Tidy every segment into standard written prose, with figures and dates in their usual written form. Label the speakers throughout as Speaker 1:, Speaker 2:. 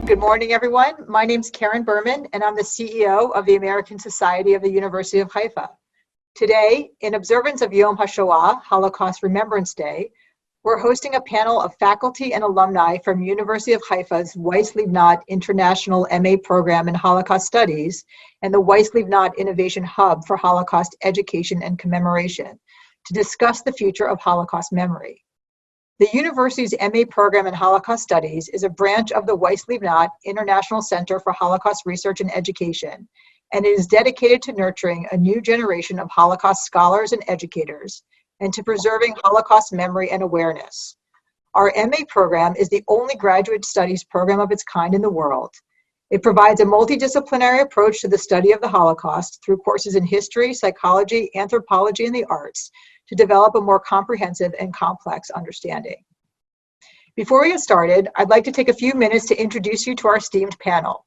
Speaker 1: Good morning, everyone. My name's Karen Berman, and I'm the CEO of the American Society of the University of Haifa. Today, in observance of Yom HaShoah Holocaust Remembrance Day, we're hosting a panel of faculty and alumni from University of Haifa's Weiss-Livnat International MA Program in Holocaust Studies and the Weiss-Livnat Innovation Hub for Holocaust Education and Commemoration to discuss the future of Holocaust memory. The university's MA program in Holocaust Studies is a branch of the Weiss-Livnat International Center for Holocaust Research and Education, and it is dedicated to nurturing a new generation of Holocaust scholars and educators, and to preserving Holocaust memory and awareness. Our MA program is the only graduate studies program of its kind in the world. It provides a multidisciplinary approach to the study of the Holocaust through courses in history, psychology, anthropology, and the arts, to develop a more comprehensive and complex understanding. Before we get started, I'd like to take a few minutes to introduce you to our esteemed panel.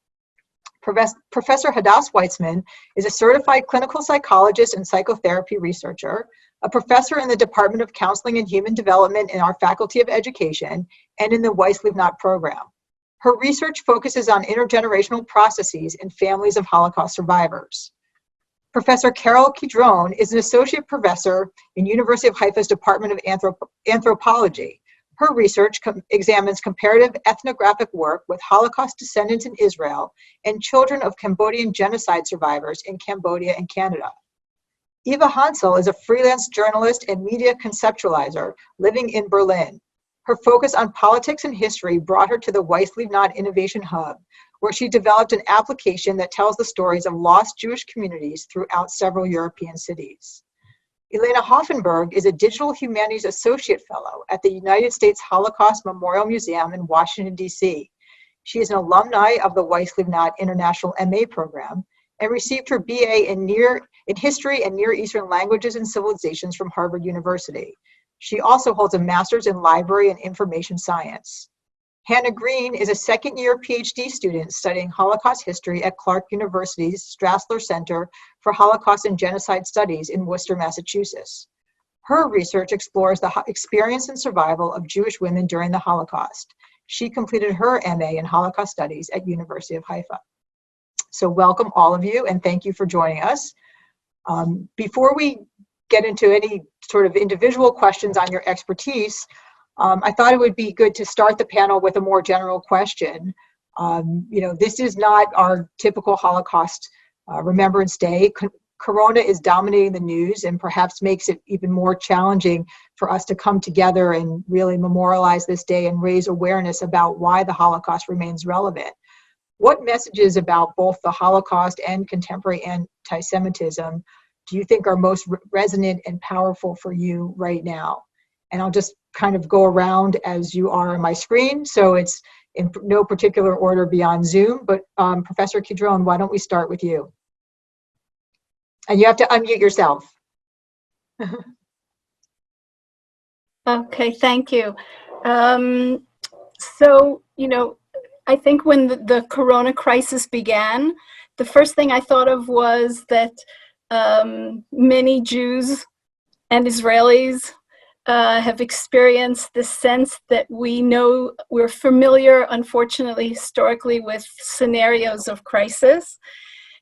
Speaker 1: Professor HADAS WISEMAN is a certified clinical psychologist and psychotherapy researcher, a professor in the Department of Counseling and Human Development in our Faculty of Education and in the Weiss-Livnat program. Her research focuses on intergenerational processes in families of Holocaust survivors. Professor Carol Kidron is an associate professor in University of Haifa's Department of Anthropology. Her research examines comparative ethnographic work with Holocaust descendants in Israel and children of Cambodian genocide survivors in Cambodia and Canada. Eva Hasel is a freelance journalist and media conceptualizer living in Berlin. Her focus on politics and history brought her to the Weiss-Livnat Innovation Hub, where she developed an application that tells the stories of lost Jewish communities throughout several European cities. Elena Hoffenberg is a Digital Humanities Associate Fellow at the United States Holocaust Memorial Museum in Washington, D.C. She is an alumni of the Weiss-Livnat International MA Program and received her BA in History and Near Eastern Languages and Civilizations from Harvard University. She also holds a master's in Library and Information Science. Hana Green is a second-year PhD student studying Holocaust history at Clark University's Strassler Center for Holocaust and Genocide Studies in Worcester, Massachusetts. Her research explores the experience and survival of Jewish women during the Holocaust. She completed her MA in Holocaust Studies at University of Haifa. So welcome all of you, and thank you for joining us. Before we get into any sort of individual questions on your expertise, I thought it would be good to start the panel with a more general question. This is not our typical Holocaust Remembrance Day. Corona is dominating the news and perhaps makes it even more challenging for us to come together and really memorialize this day and raise awareness about why the Holocaust remains relevant. What messages about both the Holocaust and contemporary anti-Semitism do you think are most resonant and powerful for you right now? And I'll just kind of go around as you are on my screen, so it's in no particular order beyond Zoom, but Professor Kidron, why don't we start with you? And you have to unmute yourself.
Speaker 2: Okay, thank you. So, I think when the Corona crisis began, the first thing I thought of was that many Jews and Israelis have experienced this sense that we're familiar, unfortunately, historically, with scenarios of crisis.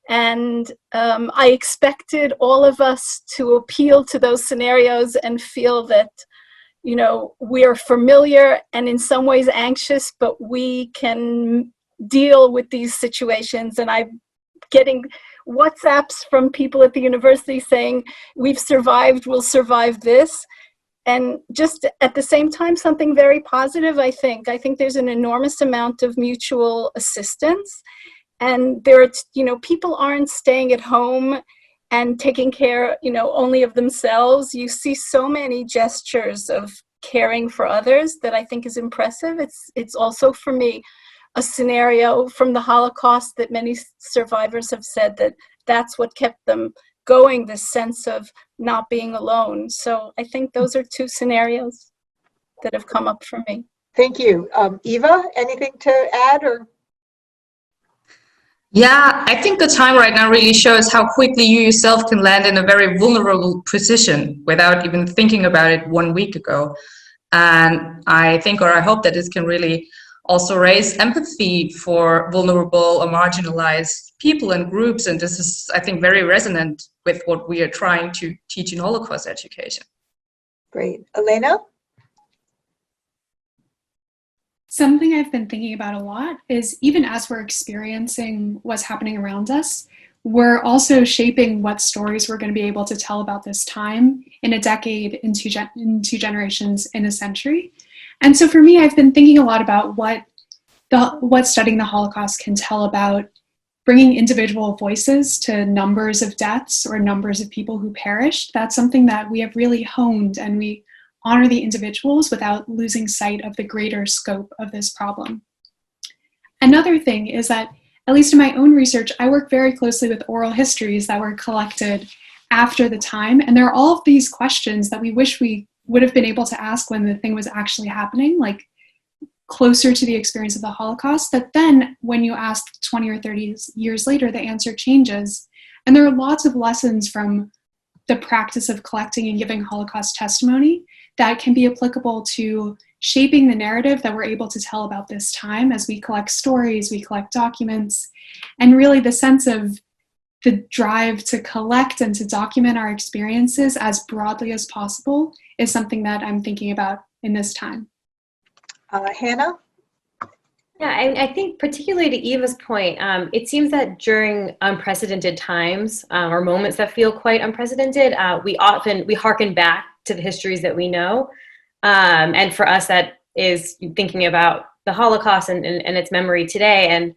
Speaker 2: And I expected all of us to appeal to those scenarios and feel that, we are familiar and in some ways anxious, but we can deal with these situations. And I'm getting WhatsApps from people at the university saying, we've survived, we'll survive this. And just at the same time, something very positive, I think. I think there's an enormous amount of mutual assistance. And people aren't staying at home and taking care, only of themselves. You see so many gestures of caring for others that I think is impressive. It's also, for me, a scenario from the Holocaust that many survivors have said that that's what kept them going, this sense of not being alone. So I think those are two scenarios that have come up for me.
Speaker 1: Thank you. Eva, anything to add or?
Speaker 3: Yeah, I think the time right now really shows how quickly you yourself can land in a very vulnerable position without even thinking about it 1 week ago. And I think, or I hope that this can really also raise empathy for vulnerable or marginalized people and groups. And this is, I think, very resonant with what we are trying to teach in Holocaust education.
Speaker 1: Great. Elena?
Speaker 4: Something I've been thinking about a lot is even as we're experiencing what's happening around us, we're also shaping what stories we're going to be able to tell about this time in a decade, in two generations, in a century. And so for me, I've been thinking a lot about what studying the Holocaust can tell about bringing individual voices to numbers of deaths or numbers of people who perished. That's something that we have really honed, and we honor the individuals without losing sight of the greater scope of this problem. Another thing is that, at least in my own research, I work very closely with oral histories that were collected after the time, and there are all of these questions that we wish we would have been able to ask when the thing was actually happening, like closer to the experience of the Holocaust, that then when you ask 20 or 30 years later, the answer changes. And there are lots of lessons from the practice of collecting and giving Holocaust testimony that can be applicable to shaping the narrative that we're able to tell about this time as we collect stories, we collect documents, and really the sense of the drive to collect and to document our experiences as broadly as possible is something that I'm thinking about in this time.
Speaker 1: Hana?
Speaker 5: Yeah, I think particularly to Eva's point, it seems that during unprecedented times or moments that feel quite unprecedented, we hearken back to the histories that we know. And for us, that is thinking about the Holocaust and its memory today.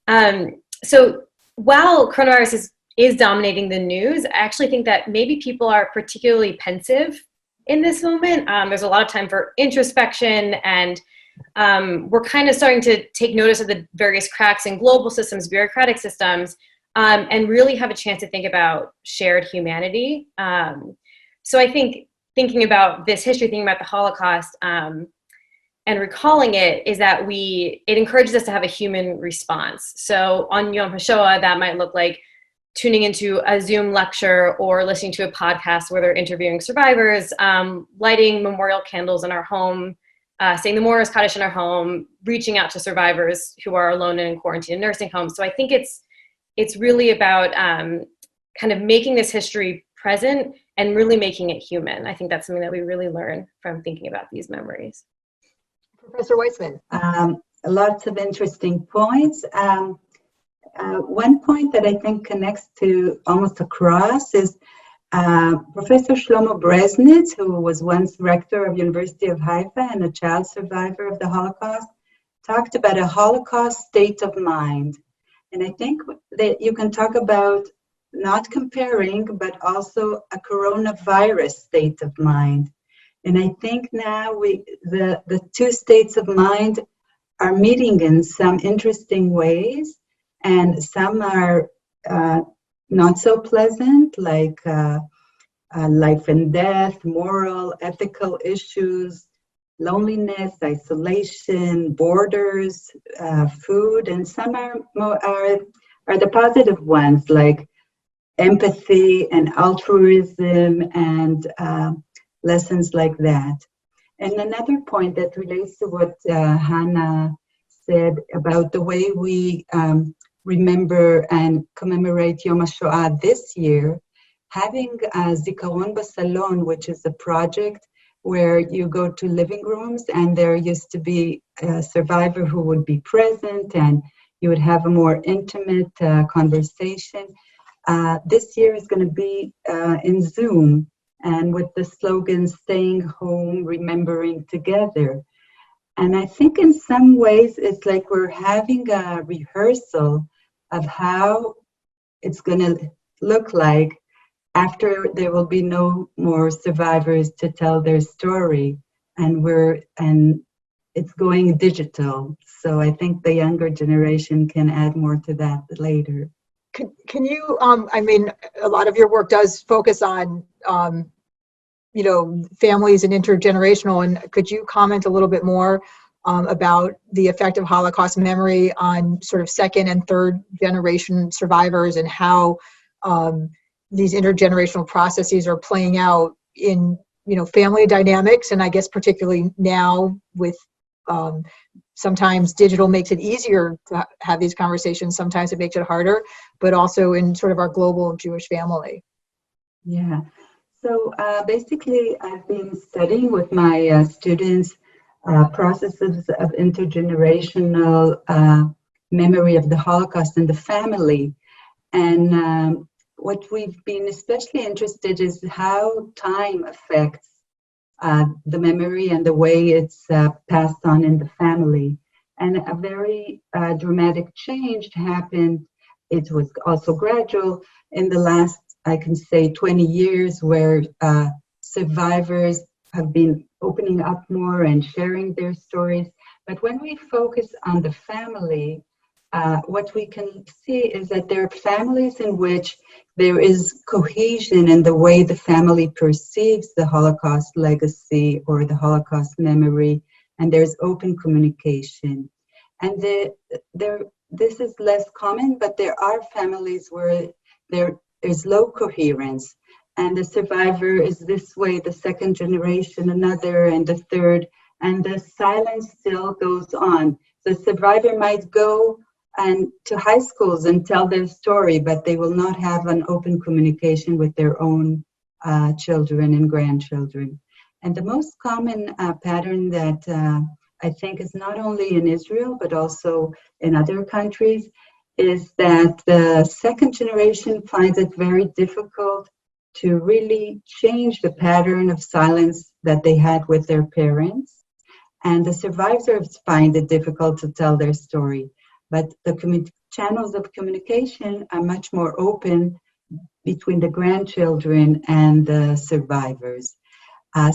Speaker 5: And so while coronavirus is dominating the news, I actually think that maybe people are particularly pensive in this moment. There's a lot of time for introspection, and we're kind of starting to take notice of the various cracks in global systems, bureaucratic systems, and really have a chance to think about shared humanity. So I think thinking about this history, thinking about the Holocaust, and recalling it is that it encourages us to have a human response. So on Yom HaShoah, that might look like tuning into a Zoom lecture or listening to a podcast where they're interviewing survivors, lighting memorial candles in our home, saying the Morris Kaddish in our home, reaching out to survivors who are alone and in quarantine in nursing homes. So I think it's really about kind of making this history present and really making it human. I think that's something that we really learn from thinking about these memories.
Speaker 1: Professor Wiseman.
Speaker 6: Lots of interesting points. One point that I think connects to almost across is Professor Shlomo Breznitz, who was once rector of University of Haifa and a child survivor of the Holocaust, talked about a Holocaust state of mind. And I think that you can talk about not comparing, but also a coronavirus state of mind. And I think now the two states of mind are meeting in some interesting ways, and some are not so pleasant, like life and death, moral, ethical issues, loneliness, isolation, borders, food, and some are the positive ones, like empathy and altruism and lessons like that. And another point that relates to what Hana said about the way we remember and commemorate Yom HaShoah this year, having Zikaron Basalon, which is a project where you go to living rooms and there used to be a survivor who would be present and you would have a more intimate conversation. This year is going to be in Zoom, and with the slogan, staying home, remembering together. And I think in some ways it's like we're having a rehearsal of how it's going to look like after there will be no more survivors to tell their story, and it's going digital. So I think the younger generation can add more to that later.
Speaker 1: Can you, I mean, a lot of your work does focus on, you know, families and intergenerational, and could you comment a little bit more about the effect of Holocaust memory on sort of second and third generation survivors, and how these intergenerational processes are playing out in, you know, family dynamics, and I guess particularly now with sometimes digital makes it easier to have these conversations, sometimes it makes it harder, but also in sort of our global Jewish family.
Speaker 6: Yeah. So basically, I've been studying with my students processes of intergenerational memory of the Holocaust in the family. And what we've been especially interested is how time affects the memory and the way it's passed on in the family. And a very dramatic change happened. It was also gradual in the last, I can say, 20 years, where survivors have been opening up more and sharing their stories. But when we focus on the family, what we can see is that there are families in which there is cohesion in the way the family perceives the Holocaust legacy or the Holocaust memory, and there's open communication. And this is less common, but there are families where there is low coherence, and the survivor is this way, the second generation another, and the third, and the silence still goes on. The survivor might go and to high schools and tell their story, but they will not have an open communication with their own children and grandchildren. And the most common pattern that I think is not only in Israel, but also in other countries, is that the second generation finds it very difficult to really change the pattern of silence that they had with their parents. And the survivors find it difficult to tell their story. But the channels of communication are much more open between the grandchildren and the survivors.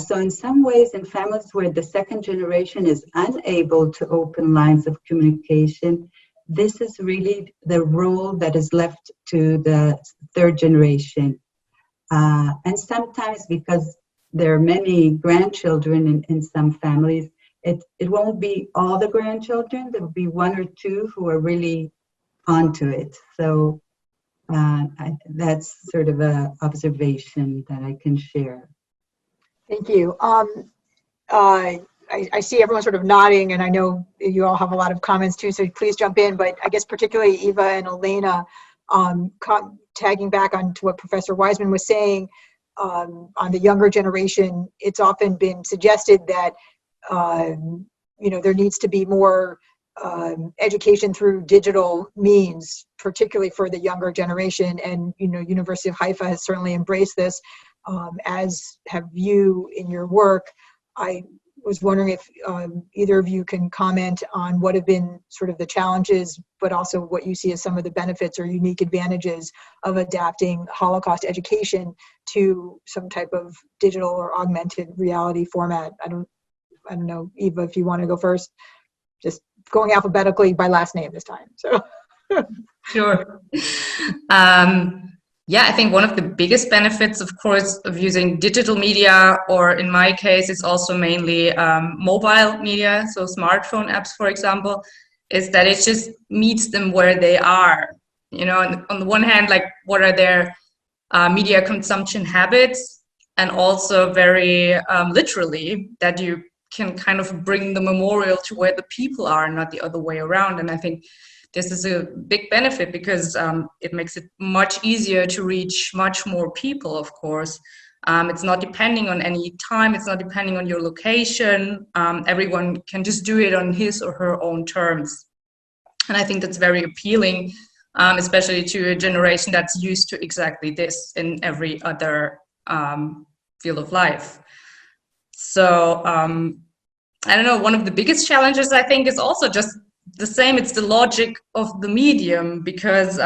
Speaker 6: So in some ways, in families where the second generation is unable to open lines of communication, this is really the role that is left to the third generation. And sometimes, because there are many grandchildren in some families, it won't be all the grandchildren. There will be one or two who are really onto it. So that's sort of an observation that I can share.
Speaker 1: Thank you. I see everyone sort of nodding, and I know you all have a lot of comments too, so please jump in. But I guess particularly Eva and Elena, tagging back on to what Professor Wiseman was saying, on the younger generation, it's often been suggested that there needs to be more education through digital means, particularly for the younger generation. And University of Haifa has certainly embraced this, as have you in your work. I was wondering if either of you can comment on what have been sort of the challenges, but also what you see as some of the benefits or unique advantages of adapting Holocaust education to some type of digital or augmented reality format. I don't know, Eva, if you want to go first. Just going alphabetically by last name this time. So.
Speaker 3: Sure. Yeah, I think one of the biggest benefits, of course, of using digital media, or in my case, it's also mainly mobile media, so smartphone apps, for example, is that it just meets them where they are. And on the one hand, like, what are their media consumption habits, and also very literally that you can kind of bring the memorial to where the people are, not the other way around. And I think this is a big benefit because it makes it much easier to reach much more people, of course. It's not depending on any time, it's not depending on your location. Everyone can just do it on his or her own terms. And I think that's very appealing, especially to a generation that's used to exactly this in every other field of life. So, I don't know, one of the biggest challenges, I think, is also just the same. It's the logic of the medium, because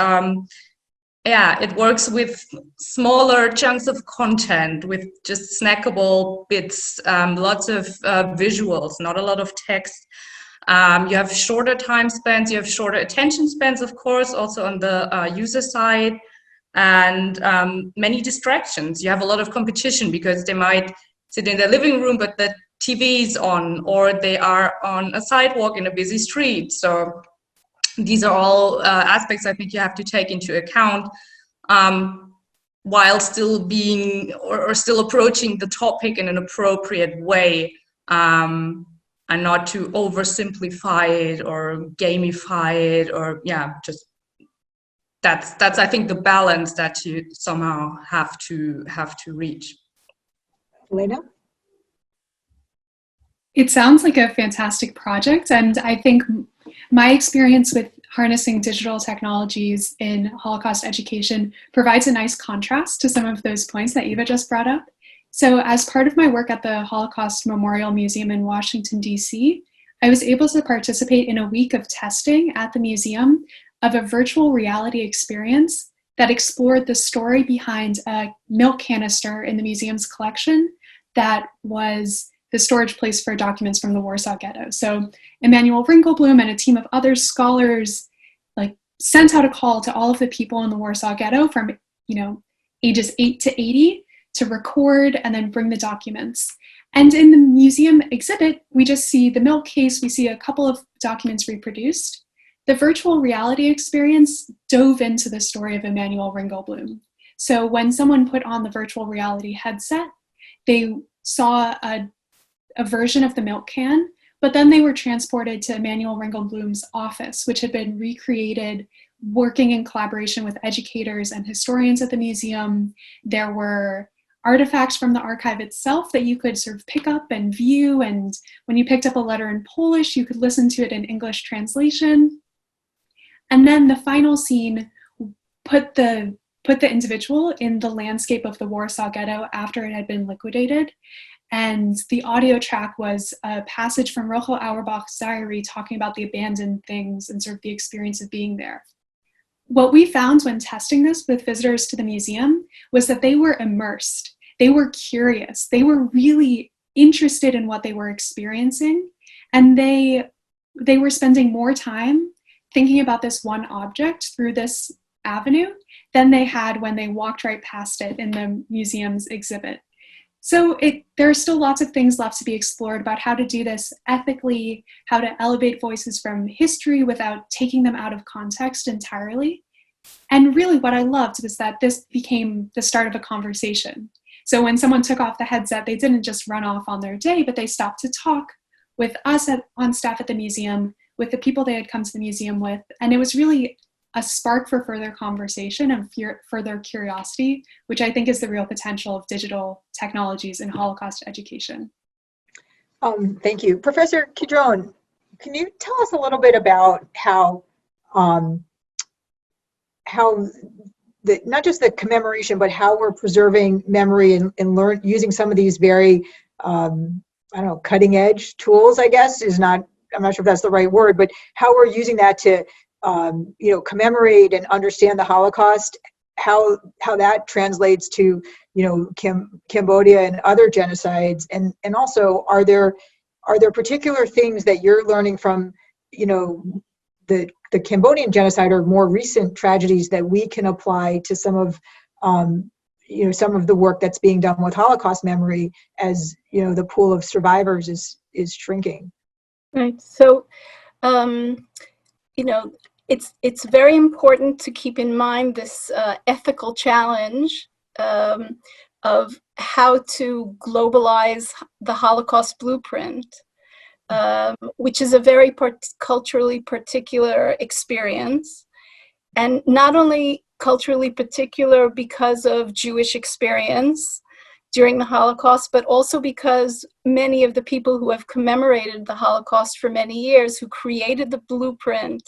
Speaker 3: it works with smaller chunks of content, with just snackable bits, lots of visuals, not a lot of text. You have shorter time spans, you have shorter attention spans, of course, also on the user side, and many distractions. You have a lot of competition because they might sit in their living room, but the TV is on, or they are on a sidewalk in a busy street. So these are all aspects I think you have to take into account while still being or still approaching the topic in an appropriate way. and not to oversimplify it or gamify it, or just that's I think the balance that you somehow have to reach.
Speaker 1: Elena?
Speaker 4: It sounds like a fantastic project, and I think my experience with harnessing digital technologies in Holocaust education provides a nice contrast to some of those points that Eva just brought up. So as part of my work at the Holocaust Memorial Museum in Washington, D.C., I was able to participate in a week of testing at the museum of a virtual reality experience that explored the story behind a milk canister in the museum's collection that was the storage place for documents from the Warsaw Ghetto. So Emanuel Ringelblum and a team of other scholars sent out a call to all of the people in the Warsaw Ghetto from ages 8 to 80 to record and then bring the documents. And in the museum exhibit, we just see the milk case, we see a couple of documents reproduced. The virtual reality experience dove into the story of Emanuel Ringelblum. So when someone put on the virtual reality headset, they saw a version of the milk can, but then they were transported to Emanuel Ringelblum's office, which had been recreated working in collaboration with educators and historians at the museum. There were artifacts from the archive itself that you could sort of pick up and view, and when you picked up a letter in Polish, you could listen to it in English translation. And then the final scene put the individual in the landscape of the Warsaw Ghetto after it had been liquidated. And the audio track was a passage from Rochel Auerbach's diary talking about the abandoned things and sort of the experience of being there. What we found when testing this with visitors to the museum was that they were immersed. They were curious. They were really interested in what they were experiencing. And they were spending more time thinking about this one object through this avenue than they had when they walked right past it in the museum's exhibit. So there are still lots of things left to be explored about how to do this ethically, how to elevate voices from history without taking them out of context entirely. And really what I loved was that this became the start of a conversation. So when someone took off the headset, they didn't just run off on their day, but they stopped to talk with us on staff at the museum, with the people they had come to the museum with. And it was really a spark for further conversation and further curiosity, which I think is the real potential of digital technologies in Holocaust education.
Speaker 1: Thank you. Professor Kidron, can you tell us a little bit about how not just the commemoration, but how we're preserving memory and using some of these very, cutting edge tools, I guess, I'm not sure if that's the right word, but how we're using that to commemorate and understand the Holocaust, how that translates to, Cambodia and other genocides, and also are there particular things that you're learning from, the Cambodian genocide or more recent tragedies that we can apply to some of the work that's being done with Holocaust memory as, the pool of survivors is shrinking? Right.
Speaker 2: So, it's very important to keep in mind this ethical challenge of how to globalize the Holocaust blueprint, which is a very culturally particular experience, and not only culturally particular because of Jewish experience during the Holocaust, but also because many of the people who have commemorated the Holocaust for many years, who created the blueprint,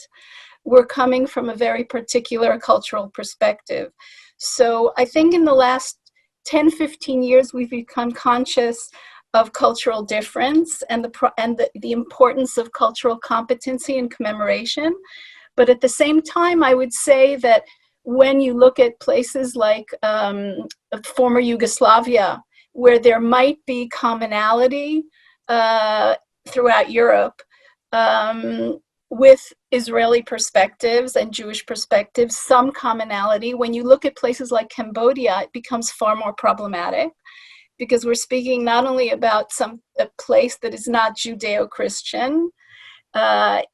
Speaker 2: were coming from a very particular cultural perspective. So I think in the last 10, 15 years, we've become conscious of cultural difference and the importance of cultural competency and commemoration. But at the same time, I would say that when you look at places like former Yugoslavia, where there might be commonality throughout Europe with Israeli perspectives and Jewish perspectives, some commonality. When you look at places like Cambodia, it becomes far more problematic, because we're speaking not only about a place that is not Judeo-Christian.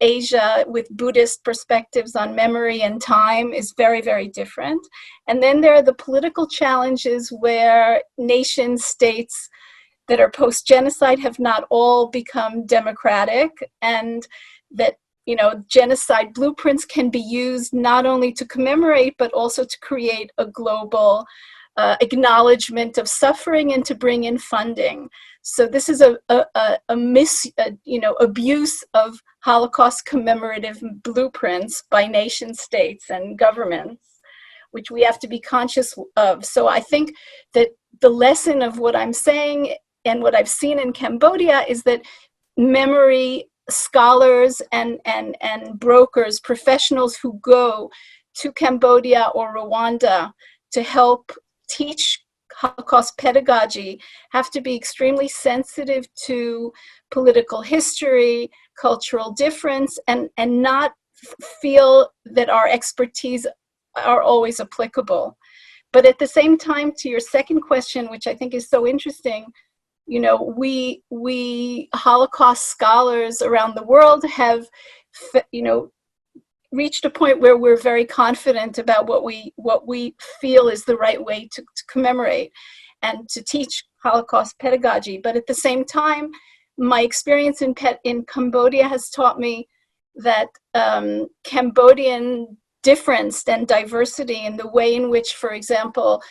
Speaker 2: Asia with Buddhist perspectives on memory and time is very, very different. And then there are the political challenges where nation states that are post-genocide have not all become democratic, and that, you know, genocide blueprints can be used not only to commemorate, but also to create a global acknowledgement of suffering and to bring in funding. So this is abuse of Holocaust commemorative blueprints by nation states and governments, which we have to be conscious of. So I think that the lesson of what I'm saying and what I've seen in Cambodia is that memory scholars and brokers, professionals who go to Cambodia or Rwanda to help teach Holocaust pedagogy have to be extremely sensitive to political history, cultural difference, and not feel that our expertise are always applicable. But at the same time, to your second question, which I think is so interesting, you know, we Holocaust scholars around the world have, you know, reached a point where we're very confident about what we feel is the right way to commemorate and to teach Holocaust pedagogy. But at the same time, my experience in Cambodia has taught me that Cambodian difference and diversity in the way in which, for example,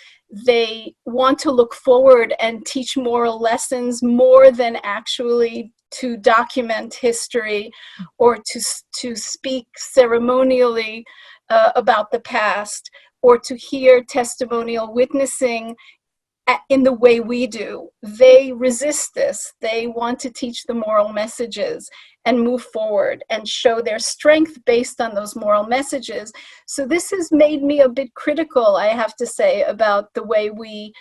Speaker 2: they want to look forward and teach moral lessons more than actually to document history or to speak ceremonially about the past, or to hear testimonial witnessing in the way we do. They resist this. They want to teach the moral messages and move forward and show their strength based on those moral messages. So this has made me a bit critical, I have to say, about the way we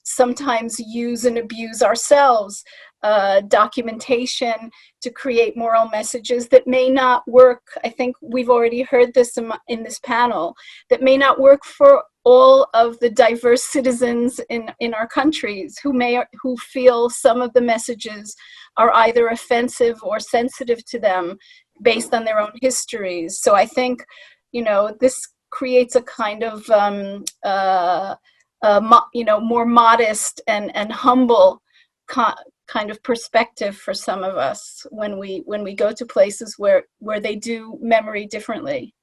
Speaker 2: sometimes use and abuse ourselves documentation to create moral messages that may not work. I think we've already heard this in this panel, that may not work for all of the diverse citizens in our countries who feel some of the messages are either offensive or sensitive to them based on their own histories. So I think, you know, this creates a kind of more modest and humble kind of perspective for some of us when we go to places where they do memory differently.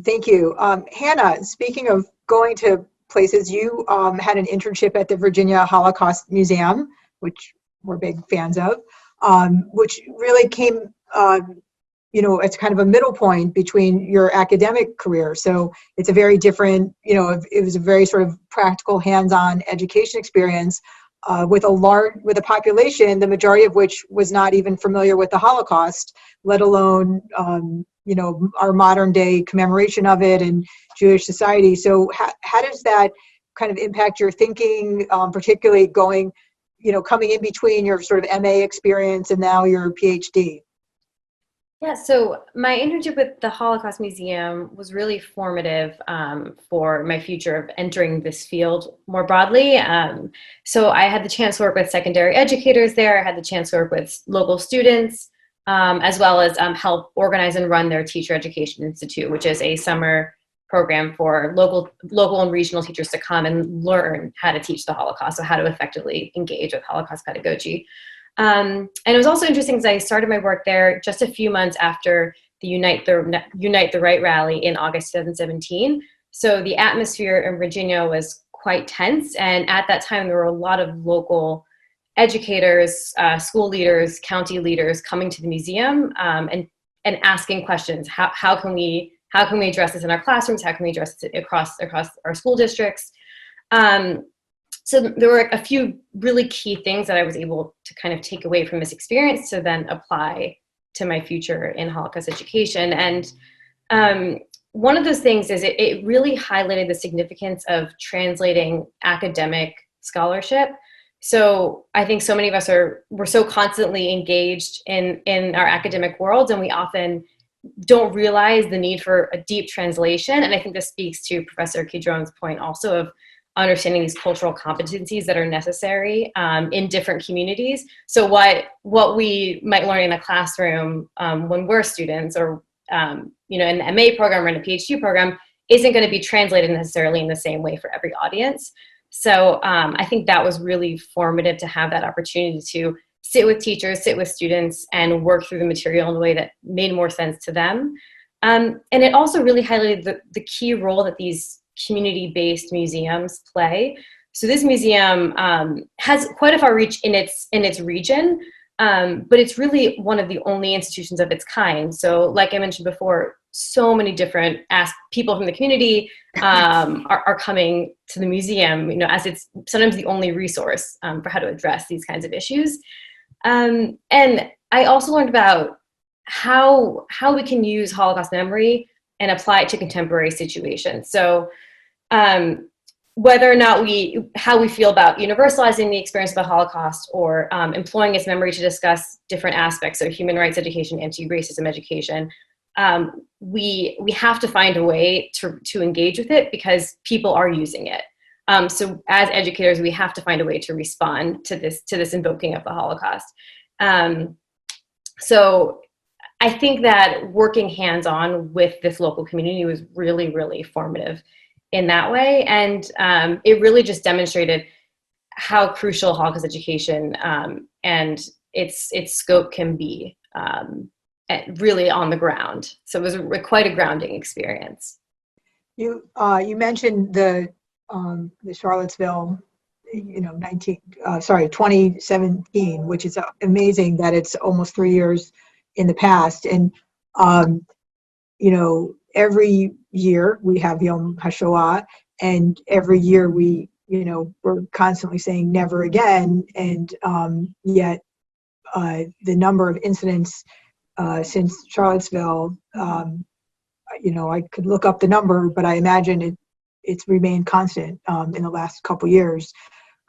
Speaker 1: Thank you. Hana, speaking of going to places, you had an internship at the Virginia Holocaust Museum, which we're big fans of, which really came, it's kind of a middle point between your academic career. So it's a very different, it was a very sort of practical, hands-on education experience with a population, the majority of which was not even familiar with the Holocaust, let alone our modern day commemoration of it and Jewish society. So how does that kind of impact your thinking, particularly coming in between your sort of MA experience and now your PhD?
Speaker 5: Yeah, so my internship with the Holocaust Museum was really formative for my future of entering this field more broadly. So I had the chance to work with secondary educators there. I had the chance to work with local students, as well as help organize and run their Teacher Education Institute, which is a summer program for local and regional teachers to come and learn how to teach the Holocaust, so how to effectively engage with Holocaust pedagogy. And it was also interesting because I started my work there just a few months after the Unite the Right rally in August 2017. So the atmosphere in Virginia was quite tense, and at that time there were a lot of local educators, school leaders, county leaders coming to the museum and asking questions. How can we address this in our classrooms? How can we address it across our school districts? So there were a few really key things that I was able to kind of take away from this experience to then apply to my future in Holocaust education. And one of those things is it really highlighted the significance of translating academic scholarship. So I think so many of us we're so constantly engaged in our academic world, and we often don't realize the need for a deep translation. And I think this speaks to Professor Kidron's point also of understanding these cultural competencies that are necessary in different communities. So what we might learn in a classroom when we're students, or in the MA program or in a PhD program, isn't going to be translated necessarily in the same way for every audience. So I think that was really formative to have that opportunity to sit with teachers, sit with students, and work through the material in a way that made more sense to them. And it also really highlighted the key role that these community-based museums play. So this museum has quite a far reach in its region, but it's really one of the only institutions of its kind. So like I mentioned before, so many different people from the community are coming to the museum, as it's sometimes the only resource for how to address these kinds of issues. And I also learned about how we can use Holocaust memory and apply it to contemporary situations. So whether or not how we feel about universalizing the experience of the Holocaust or employing its memory to discuss different aspects of human rights education, anti-racism education, we have to find a way to engage with it because people are using it. So as educators, we have to find a way to respond to this invoking of the Holocaust. So I think that working hands-on with this local community was really, really formative in that way. And it really just demonstrated how crucial Holocaust education and its scope can be really on the ground. So it was quite a grounding experience.
Speaker 1: You mentioned the Charlottesville, 2017, which is amazing that it's almost 3 years in the past. And, every year we have Yom HaShoah, and every year we're constantly saying never again. And yet the number of incidents since Charlottesville, I could look up the number, but I imagine it's remained constant in the last couple years.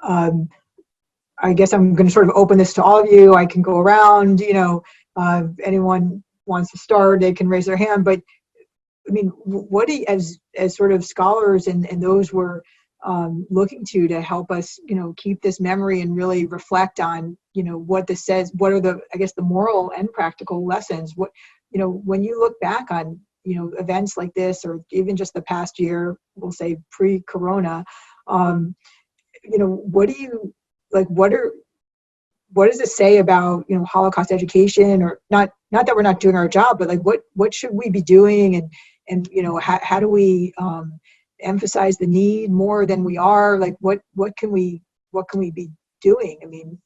Speaker 1: I guess I'm going to sort of open this to all of you. I can go around, if anyone wants to start, they can raise their hand. But I mean, what do you, as sort of scholars and those we're looking to help us, keep this memory and really reflect on, what this says, what are the moral and practical lessons? What, when you look back on, events like this, or even just the past year, we'll say pre-corona, what do you, what does it say about, Holocaust education, or not that we're not doing our job, but what should we be doing? And how do we emphasize the need more than we are? What can we be doing? I mean,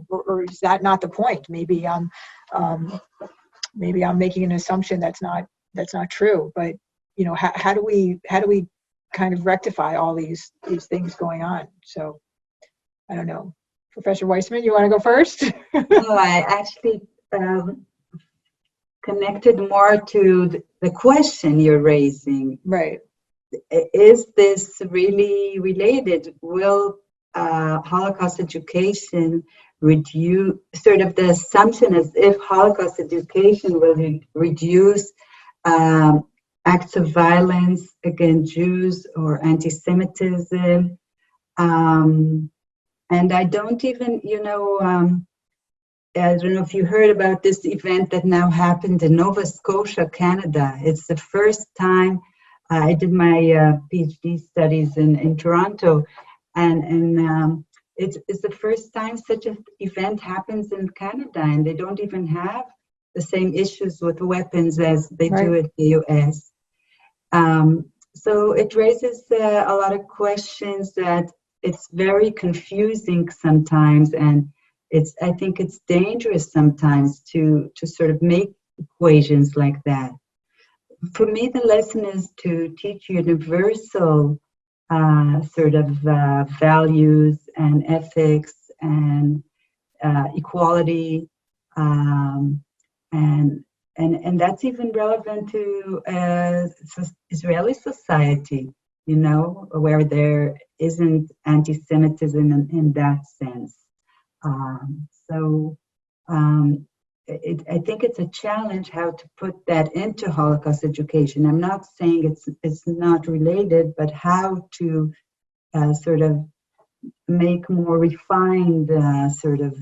Speaker 1: or is that not the point? Maybe I'm making an assumption that's not true, but how do we kind of rectify all these things going on? So I don't know. Professor Wiseman, you want to go first?
Speaker 6: No, I actually connected more to the question you're raising.
Speaker 1: Right.
Speaker 6: Is this really related? Will Holocaust education reduce, sort of the assumption as if Holocaust education will reduce acts of violence against Jews or anti-Semitism? And I don't even, I don't know if you heard about this event that now happened in Nova Scotia, Canada. It's the first time I did my PhD studies in Toronto, and it's the first time such an event happens in Canada, and they don't even have the same issues with weapons as they do in the US. So it raises a lot of questions that it's very confusing sometimes, and I think it's dangerous sometimes to sort of make equations like that. For me, the lesson is to teach universal sort of values and ethics and equality, and that's even relevant to Israeli society, where there isn't anti-Semitism in that sense. I think it's a challenge how to put that into Holocaust education. I'm not saying it's not related, but how to sort of make more refined sort of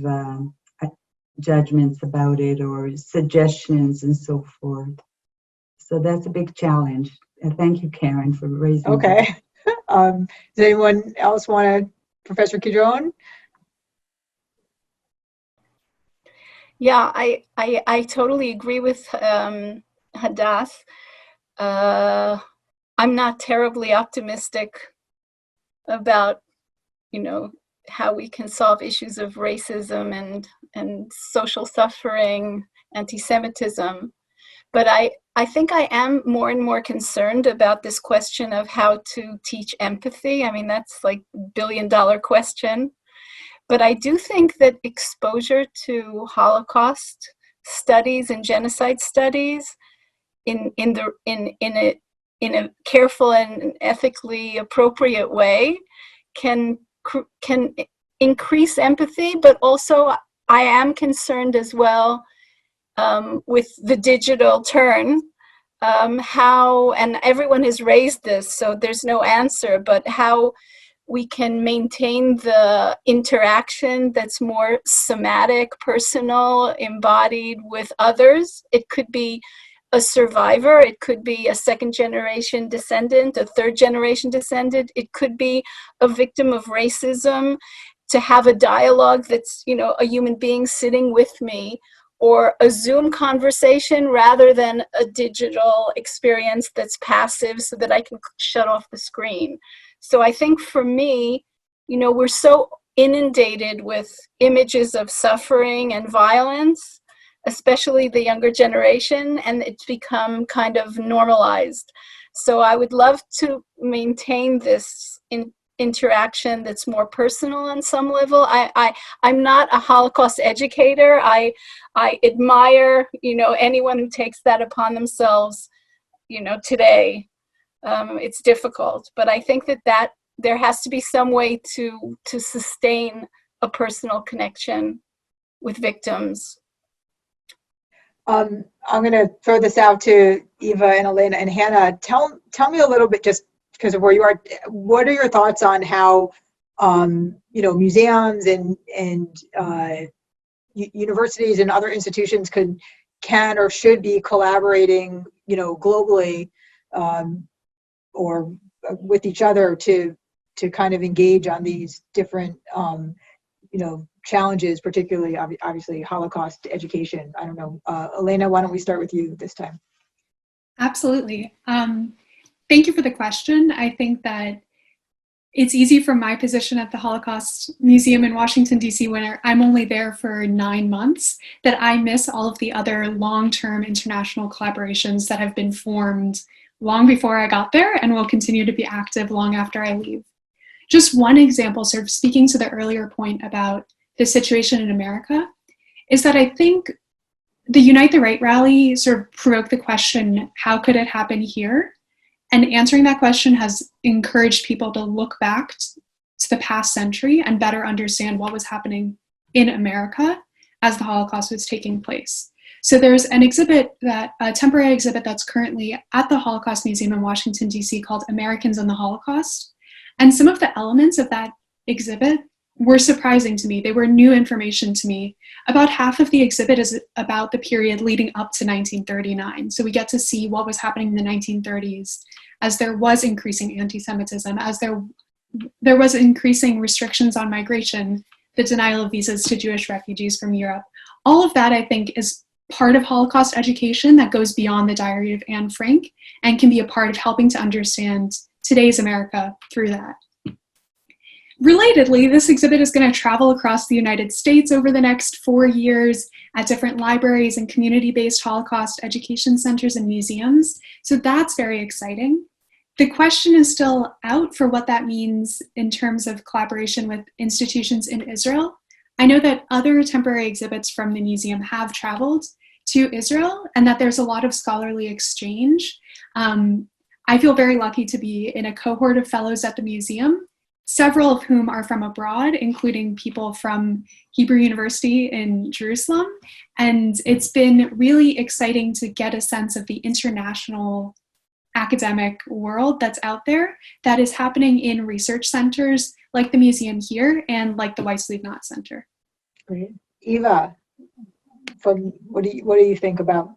Speaker 6: judgments about it, or suggestions and so forth. So that's a big challenge. Thank you, Karen, for raising
Speaker 1: Okay.
Speaker 6: that.
Speaker 1: Does anyone else want to, Professor Kidron?
Speaker 2: Yeah, I totally agree with Hadass. I'm not terribly optimistic about, how we can solve issues of racism and social suffering, anti-Semitism. But I think I am more and more concerned about this question of how to teach empathy. I mean, that's like a billion-dollar question. But I do think that exposure to Holocaust studies and genocide studies in a careful and ethically appropriate way can increase empathy. But also, I am concerned as well with the digital turn. How, and everyone has raised this, so there's no answer, but how we can maintain the interaction that's more somatic, personal, embodied with others. It could be a survivor, it could be a second-generation descendant, a third-generation descendant, it could be a victim of racism, to have a dialogue that's, a human being sitting with me, or a Zoom conversation rather than a digital experience that's passive so that I can shut off the screen. So I think for me, we're so inundated with images of suffering and violence, especially the younger generation, and it's become kind of normalized. So I would love to maintain this interaction that's more personal on some level. I'm not a Holocaust educator. I admire, anyone who takes that upon themselves, today. It's difficult, but I think that there has to be some way to sustain a personal connection with victims.
Speaker 1: I'm going to throw this out to Eva and Elena and Hana. Tell me a little bit, just because of where you are, what are your thoughts on how, museums and universities and other institutions can or should be collaborating, globally, or with each other to kind of engage on these different, challenges, particularly obviously Holocaust education. I don't know. Elena, why don't we start with you this time?
Speaker 4: Absolutely. Thank you for the question. I think that it's easy from my position at the Holocaust Museum in Washington, D.C., when I'm only there for 9 months, that I miss all of the other long-term international collaborations that have been formed long before I got there and will continue to be active long after I leave. Just one example, sort of speaking to the earlier point about the situation in America, is that I think the Unite the Right rally sort of provoked the question, how could it happen here? And answering that question has encouraged people to look back to the past century and better understand what was happening in America as the Holocaust was taking place. So there's an exhibit, a temporary exhibit that's currently at the Holocaust Museum in Washington, D.C. called Americans and the Holocaust. And some of the elements of that exhibit were surprising to me. They were new information to me. About half of the exhibit is about the period leading up to 1939. So we get to see what was happening in the 1930s as there was increasing anti-Semitism, as there was increasing restrictions on migration, the denial of visas to Jewish refugees from Europe. All of that, I think, is part of Holocaust education that goes beyond the Diary of Anne Frank and can be a part of helping to understand today's America through that. Relatedly, this exhibit is going to travel across the United States over the next 4 years at different libraries and community-based Holocaust education centers and museums. So that's very exciting. The question is still out for what that means in terms of collaboration with institutions in Israel. I know that other temporary exhibits from the museum have traveled to Israel and that there's a lot of scholarly exchange. I feel very lucky to be in a cohort of fellows at the museum, several of whom are from abroad, including people from Hebrew University in Jerusalem. And it's been really exciting to get a sense of the international academic world that's out there that is happening in research centers like the museum here and like the Weiss-Livnat Center.
Speaker 1: Great. Eva, what do you think about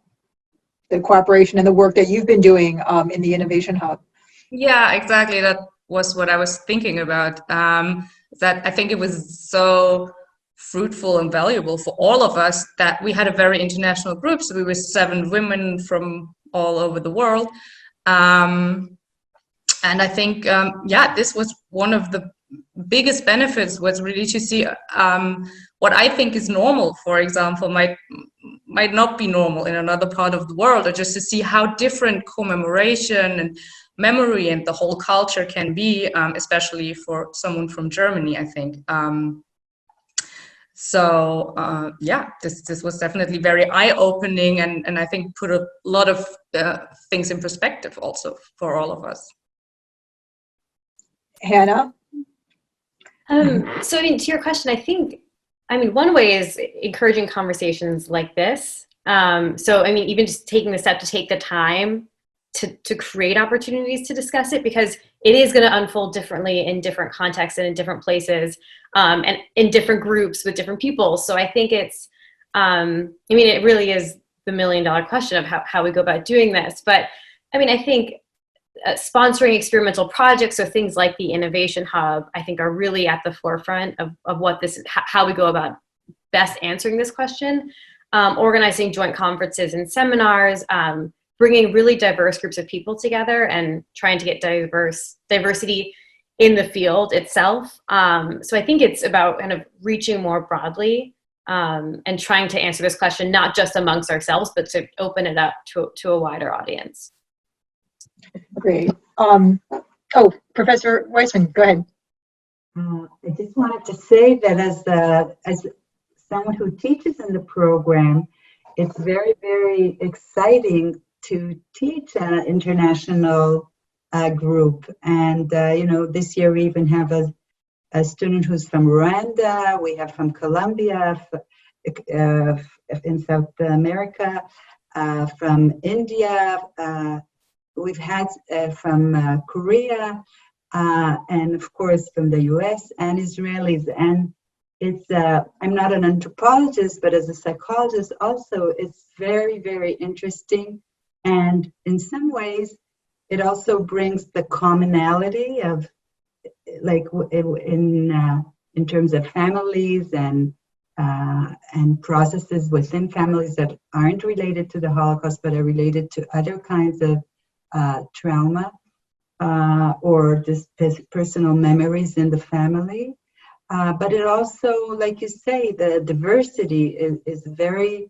Speaker 1: the cooperation and the work that you've been doing in the Innovation Hub?
Speaker 3: Yeah, exactly. was what I was thinking about, that I think it was so fruitful and valuable for all of us that we had a very international group. So we were 7 women from all over the world. And I think, this was one of the biggest benefits, was really to see what I think is normal, for example, might not be normal in another part of the world, or just to see how different commemoration and memory and the whole culture can be, especially for someone from Germany, I think. This was definitely very eye-opening, and I think put a lot of things in perspective also for all of us.
Speaker 1: Hannah?
Speaker 5: So, I mean, to your question, one way is encouraging conversations like this. So, I mean, even just taking the step to take the time to create opportunities to discuss it, because it is going to unfold differently in different contexts and in different places, and in different groups with different people. So I think it's, it really is the $1 million question of how we go about doing this. But I mean, I think sponsoring experimental projects, so things like the Innovation Hub, I think are really at the forefront of what this, how we go about best answering this question. Organizing joint conferences and seminars, bringing really diverse groups of people together and trying to get diversity in the field itself. So I think it's about kind of reaching more broadly and trying to answer this question, not just amongst ourselves, but to open it up to a wider audience.
Speaker 1: Great. Professor Wiseman, go ahead.
Speaker 6: I just wanted to say that as someone who teaches in the program, it's very, very exciting to teach an international group. And, this year we even have a student who's from Rwanda, we have from Colombia, in South America, from India, we've had from Korea, and of course from the US and Israelis. And it's, I'm not an anthropologist, but as a psychologist also, it's very, very interesting. And in some ways, it also brings the commonality of, like, in terms of families and processes within families that aren't related to the Holocaust, but are related to other kinds of trauma or just personal memories in the family. But it also, like you say, the diversity is very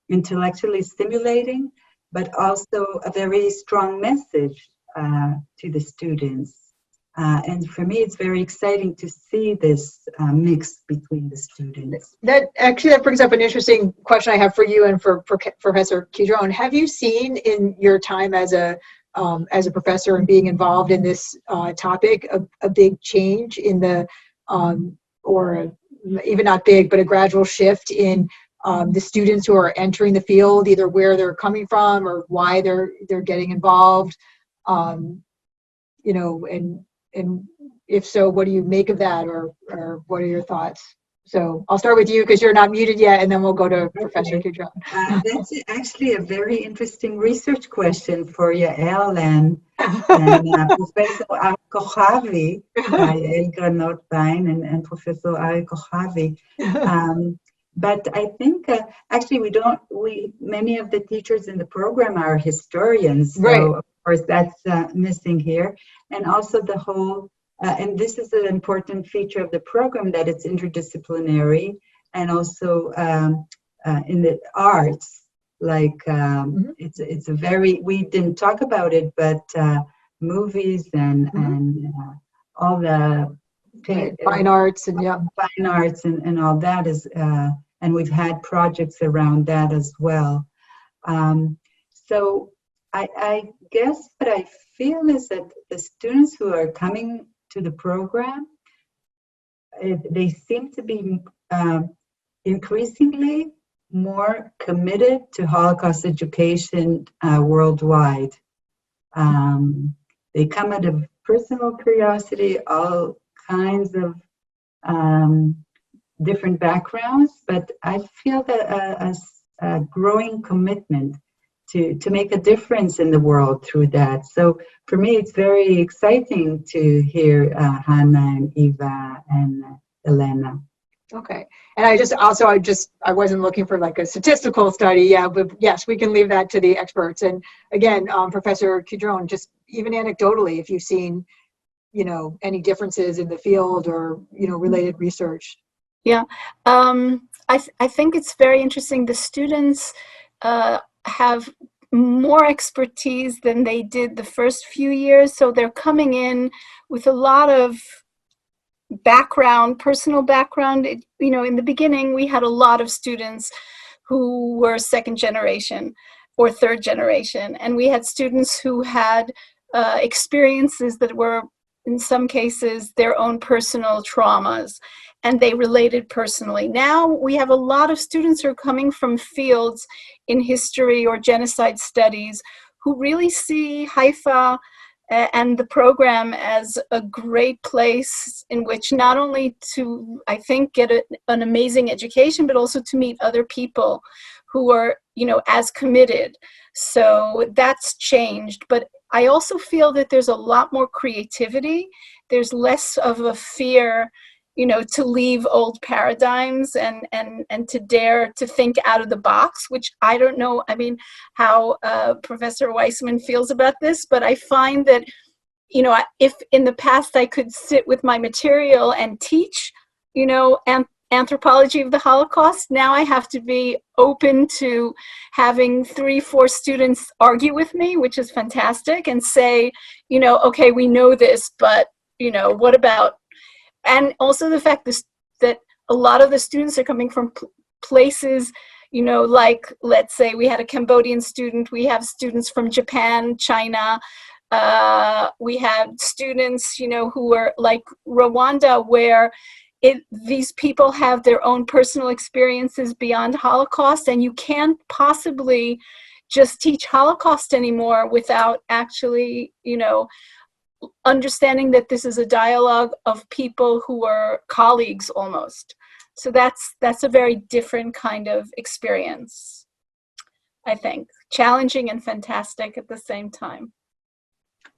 Speaker 6: intellectually stimulating, but also a very strong message to the students. And for me, it's very exciting to see this mix between the students.
Speaker 1: That brings up an interesting question I have for you and for Professor Kidron. Have you seen in your time as a professor and being involved in this topic a big change in the or even not big, but a gradual shift in the students who are entering the field, either where they're coming from or why they're getting involved, and if so, what do you make of that, or what are your thoughts? So I'll start with you because you're not muted yet, and then we'll go to Professor Kidron.
Speaker 6: That's actually a very interesting research question for Yael and Professor Ari Kochavi, Yael Granot-Bein and Professor Ari Kochavi. But I think actually many of the teachers in the program are historians, so right. Of course that's missing here, and also the whole. And this is an important feature of the program, that it's interdisciplinary, and also in the arts, like it's a very, we didn't talk about it, but movies and all the
Speaker 1: fine arts and
Speaker 6: fine arts and all that is, and we've had projects around that as well. So I guess what I feel is that the students who are coming to the program, they seem to be increasingly more committed to Holocaust education worldwide. They come out of personal curiosity, all kinds of different backgrounds, but I feel that a growing commitment. to make a difference in the world through that. So for me, it's very exciting to hear Hana and Eva and Elena.
Speaker 1: Okay. And I wasn't looking for like a statistical study. Yeah, but yes, we can leave that to the experts. And again, Professor Kidron, just even anecdotally, if you've seen, any differences in the field or, related research.
Speaker 2: Yeah. I think it's very interesting. The students have more expertise than they did the first few years. So they're coming in with a lot of background, personal background. In the beginning, we had a lot of students who were second generation or third generation. And we had students who had experiences that were, in some cases, their own personal traumas, and they related personally. Now we have a lot of students who are coming from fields in history or genocide studies who really see Haifa and the program as a great place in which not only to, I think, get an amazing education, but also to meet other people who are, as committed. So that's changed. But I also feel that there's a lot more creativity. There's less of a fear, to leave old paradigms and to dare to think out of the box, which I don't know, how Professor Wiseman feels about this, but I find that, if in the past I could sit with my material and teach, anthropology of the Holocaust, now I have to be open to having 3-4 students argue with me, which is fantastic, and say, okay, we know this, but, what about, and also the fact that a lot of the students are coming from places, like, let's say we had a Cambodian student, we have students from Japan, China, we have students, who are like Rwanda, where these people have their own personal experiences beyond Holocaust, and you can't possibly just teach Holocaust anymore without actually, understanding that this is a dialogue of people who are colleagues almost. So that's a very different kind of experience, I think. Challenging and fantastic at the same time.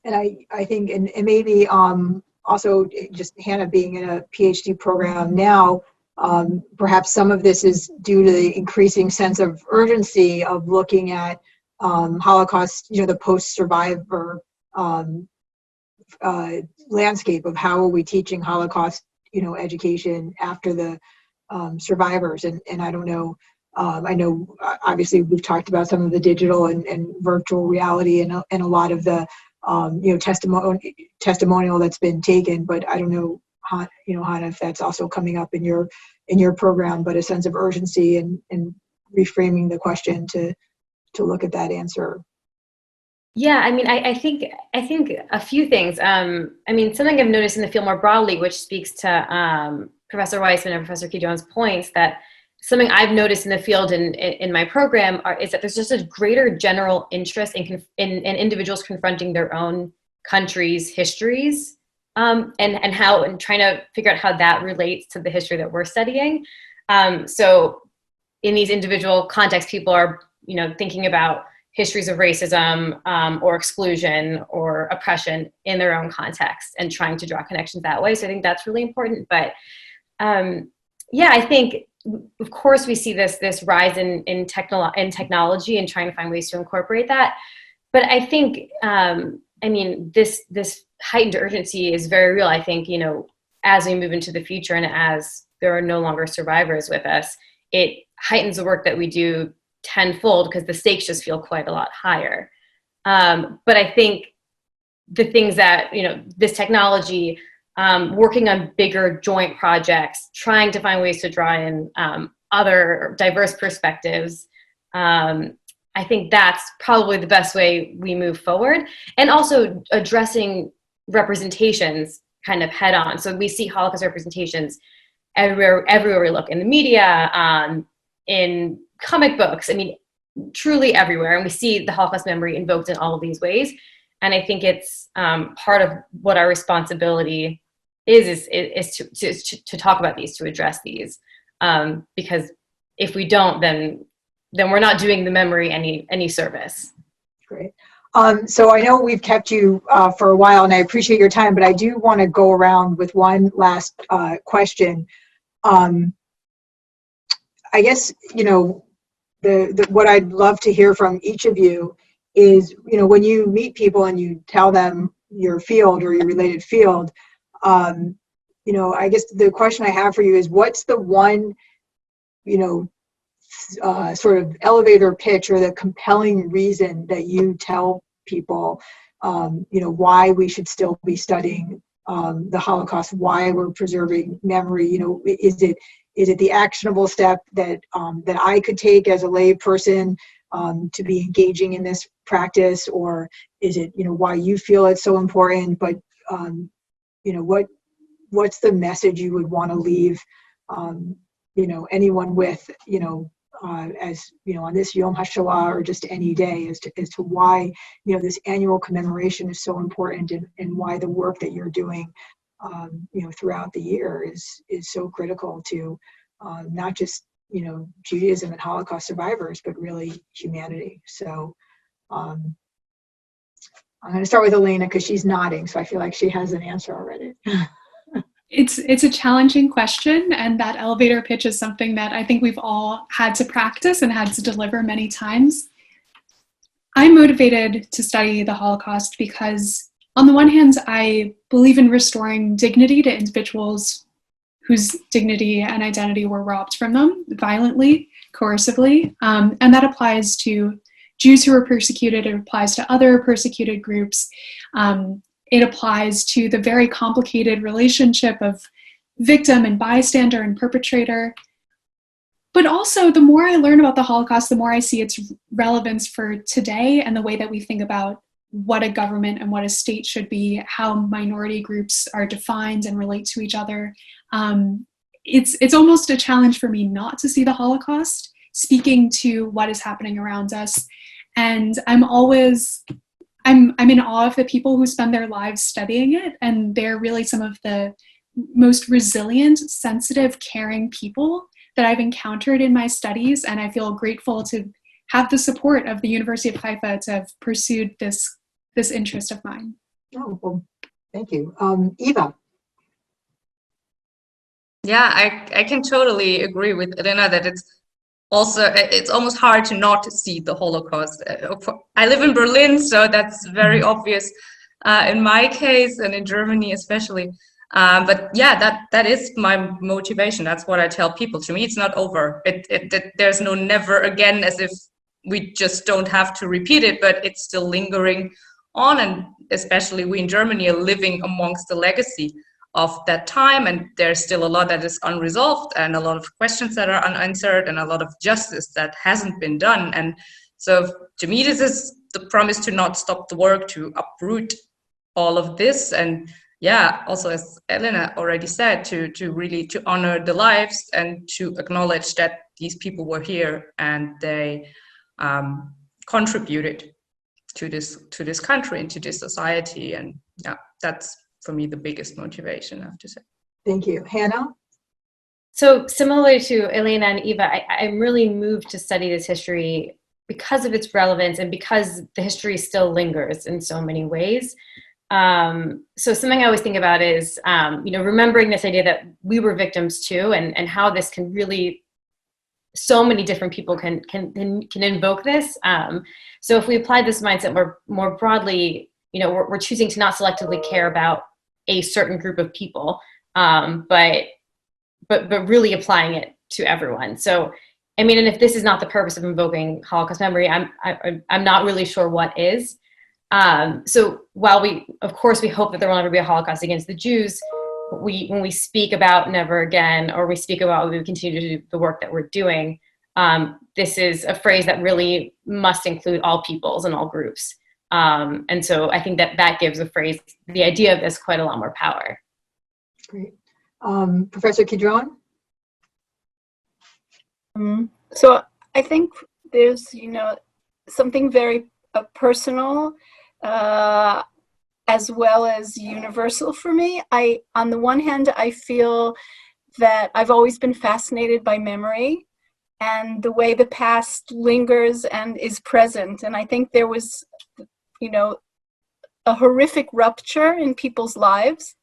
Speaker 1: And I think, and maybe also just Hana being in a PhD program now, perhaps some of this is due to the increasing sense of urgency of looking at Holocaust, the post-survivor landscape of how are we teaching Holocaust, education after the survivors. And I don't know, I know obviously we've talked about some of the digital and virtual reality and a lot of the testimonial that's been taken, but I don't know, Hana, if that's also coming up in your program, but a sense of urgency and reframing the question to look at that answer.
Speaker 5: Yeah, I think a few things. Something I've noticed in the field more broadly, which speaks to Professor Wiseman and Professor Kidron's points, that something I've noticed in the field in my program is that there's just a greater general interest in individuals confronting their own country's histories, and trying to figure out how that relates to the history that we're studying. So in these individual contexts, people are thinking about histories of racism or exclusion or oppression in their own context and trying to draw connections that way. So I think that's really important. But I think, of course, we see this rise in technology and trying to find ways to incorporate that. But I think, this heightened urgency is very real. I think, as we move into the future and as there are no longer survivors with us, it heightens the work that we do tenfold because the stakes just feel quite a lot higher. But I think the things that, this technology, working on bigger joint projects, trying to find ways to draw in other diverse perspectives, I think that's probably the best way we move forward. And also addressing representations kind of head on. So we see Holocaust representations everywhere we look, in the media, in comic books, truly everywhere. And we see the Holocaust memory invoked in all of these ways. And I think it's part of what our responsibility is to talk about these, to address these. Because if we don't, then we're not doing the memory any service.
Speaker 1: Great. So I know we've kept you for a while, and I appreciate your time, but I do want to go around with one last question. I guess, you know, what I'd love to hear from each of you is, you know, when you meet people and you tell them your field or your related field, you know, I guess the question I have for you is, what's the one, you know, sort of elevator pitch or the compelling reason that you tell people, you know, why we should still be studying the Holocaust, why we're preserving memory? You know, is it the actionable step that that I could take as a lay person to be engaging in this practice, or is it, you know, why you feel it's so important? But you know, what's the message you would want to leave, you know, anyone with, you know, as you know, on this Yom HaShoah or just any day, as to why, you know, this annual commemoration is so important, and why the work that you're doing, you know, throughout the year is so critical to not just, you know, Judaism and Holocaust survivors, but really humanity. So I'm going to start with Elena because she's nodding, so I feel like she has an answer already.
Speaker 4: It's a challenging question, and that elevator pitch is something that I think we've all had to practice and had to deliver many times. I'm motivated to study the Holocaust because, on the one hand, I believe in restoring dignity to individuals whose dignity and identity were robbed from them violently, coercively, and that applies to Jews who were persecuted. It applies to other persecuted groups. It applies to the very complicated relationship of victim and bystander and perpetrator. But also, the more I learn about the Holocaust, the more I see its relevance for today and the way that we think about what a government and what a state should be, how minority groups are defined and relate to each other. It's almost a challenge for me not to see the Holocaust speaking to what is happening around us. And I'm in awe of the people who spend their lives studying it, and they're really some of the most resilient, sensitive, caring people that I've encountered in my studies, and I feel grateful to have the support of the University of Haifa to have pursued this interest of mine.
Speaker 1: Oh, well, thank you. Eva.
Speaker 3: Yeah, I can totally agree with Elena that it's almost hard to not see the Holocaust. I live in Berlin, so that's very obvious in my case, and in Germany especially. But yeah, that is my motivation. That's what I tell people. To me, it's not over. There's no never again, as if we just don't have to repeat it, but it's still lingering on, and especially we in Germany are living amongst the legacy of that time, and there's still a lot that is unresolved, and a lot of questions that are unanswered, and a lot of justice that hasn't been done. And so to me, this is the promise to not stop the work, to uproot all of this, and yeah, also as Elena already said, to really to honor the lives and to acknowledge that these people were here and they contributed to this country and to this society. And yeah, that's for me the biggest motivation, I have to say.
Speaker 1: Thank you. Hana?
Speaker 5: So similar to Elena and Eva, I'm really moved to study this history because of its relevance and because the history still lingers in so many ways. So something I always think about is, you know, remembering this idea that we were victims too, and how this can really, so many different people can invoke this. So if we apply this mindset more broadly, you know, we're choosing to not selectively care about a certain group of people, but really applying it to everyone. So, I mean, and if this is not the purpose of invoking Holocaust memory, I'm not really sure what is. So while of course we hope that there will never be a Holocaust against the Jews, when we speak about never again, or we speak about we continue to do the work that we're doing, this is a phrase that really must include all peoples and all groups. And so I think that gives the idea of this quite a lot more power.
Speaker 1: Great. Professor Kidron?
Speaker 2: So I think there's, you know, something very personal as well as universal for me. On the one hand, I feel that I've always been fascinated by memory, and the way the past lingers and is present. And I think there was, you know, a horrific rupture in people's lives.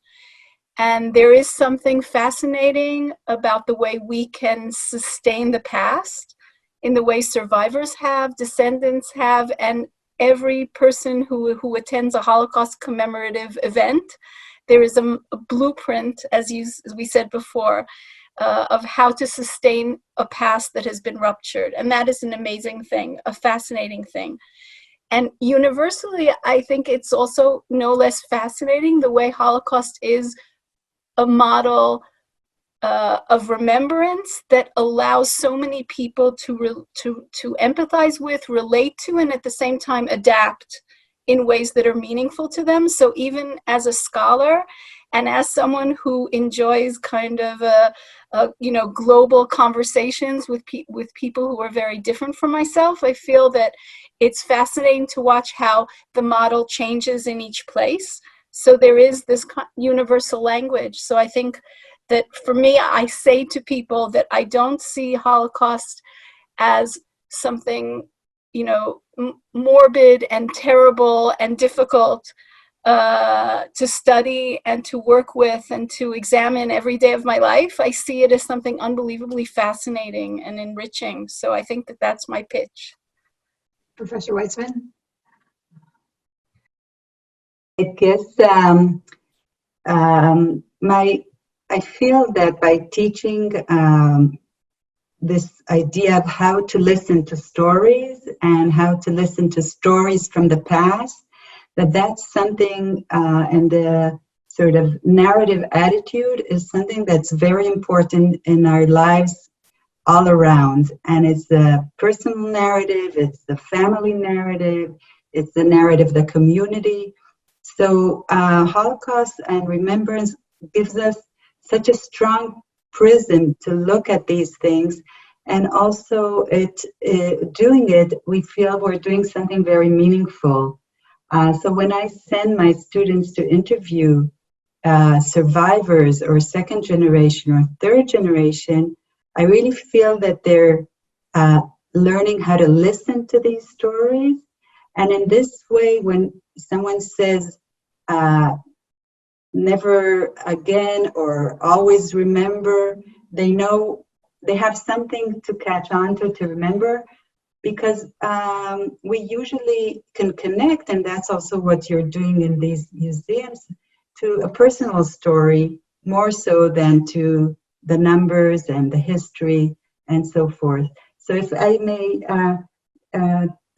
Speaker 2: And there is something fascinating about the way we can sustain the past in the way survivors have, descendants have, and every person who attends a Holocaust commemorative event. There is a blueprint, as we said before, of how to sustain a past that has been ruptured. And that is an amazing thing, a fascinating thing. And universally, I think it's also no less fascinating the way Holocaust is a model of remembrance that allows so many people to empathize with, relate to, and at the same time adapt in ways that are meaningful to them. So even as a scholar and as someone who enjoys kind of global conversations with people who are very different from myself, I feel that it's fascinating to watch how the model changes in each place. So there is this universal language. So I think that for me, I say to people that I don't see Holocaust as something, you know, morbid and terrible and difficult to study and to work with and to examine every day of my life. I see it as something unbelievably fascinating and enriching. So I think that that's my pitch.
Speaker 1: Professor Wiseman?
Speaker 6: I guess I feel that by teaching this idea of how to listen to stories and how to listen to stories from the past, that's something, and the sort of narrative attitude is something that's very important in our lives all around. And it's the personal narrative, it's the family narrative, it's the narrative of the community. So Holocaust and remembrance gives us such a strong prism to look at these things. And also doing it, we feel we're doing something very meaningful. So when I send my students to interview survivors or second generation or third generation, I really feel that they're learning how to listen to these stories. And in this way, when someone says, never again or always remember, they know they have something to catch on to remember, because we usually can connect, and that's also what you're doing in these museums, to a personal story more so than to the numbers and the history and so forth. So if I may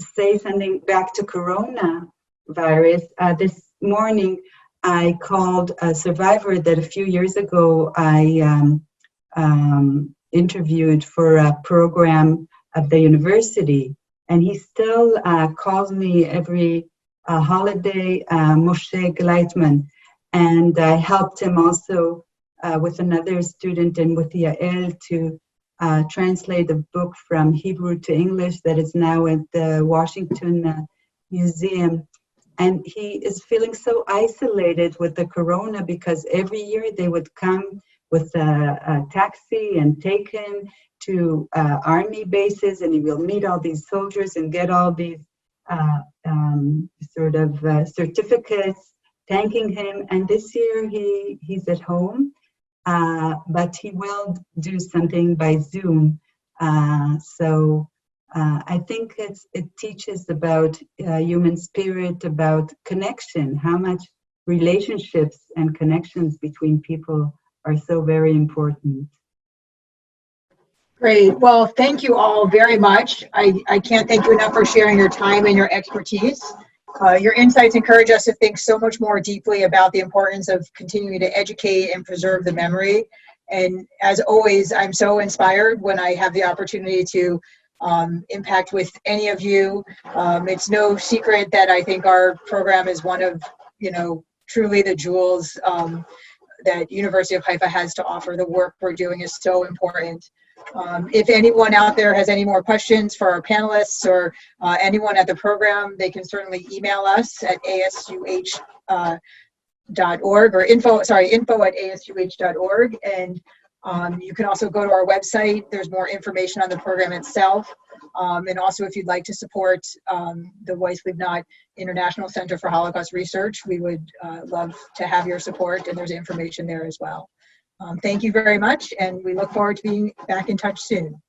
Speaker 6: say something back to coronavirus, this morning I called a survivor that a few years ago I interviewed for a program of the university, and he still calls me every holiday, Moshe Gleitman, and I helped him also with another student and with Yael to translate the book from Hebrew to English that is now at the Washington Museum. And he is feeling so isolated with the corona, because every year they would come with a taxi and take him to army bases, and he will meet all these soldiers and get all these certificates thanking him. And this year he's at home, but he will do something by Zoom. So I think it teaches about human spirit, about connection, how much relationships and connections between people are so very important.
Speaker 1: Great. Well, thank you all very much. I can't thank you enough for sharing your time and your expertise. Your insights encourage us to think so much more deeply about the importance of continuing to educate and preserve the memory. And as always, I'm so inspired when I have the opportunity to impact with any of you. It's no secret that I think our program is one of, truly the jewels that University of Haifa has to offer. The work we're doing is so important. If anyone out there has any more questions for our panelists or anyone at the program, they can certainly email us at asuh.org or info@asuh.org. And You can also go to our website. There's more information on the program itself. And also, if you'd like to support the Weiss-Livnat International Center for Holocaust Research, we would love to have your support, and there's information there as well. Thank you very much, and we look forward to being back in touch soon.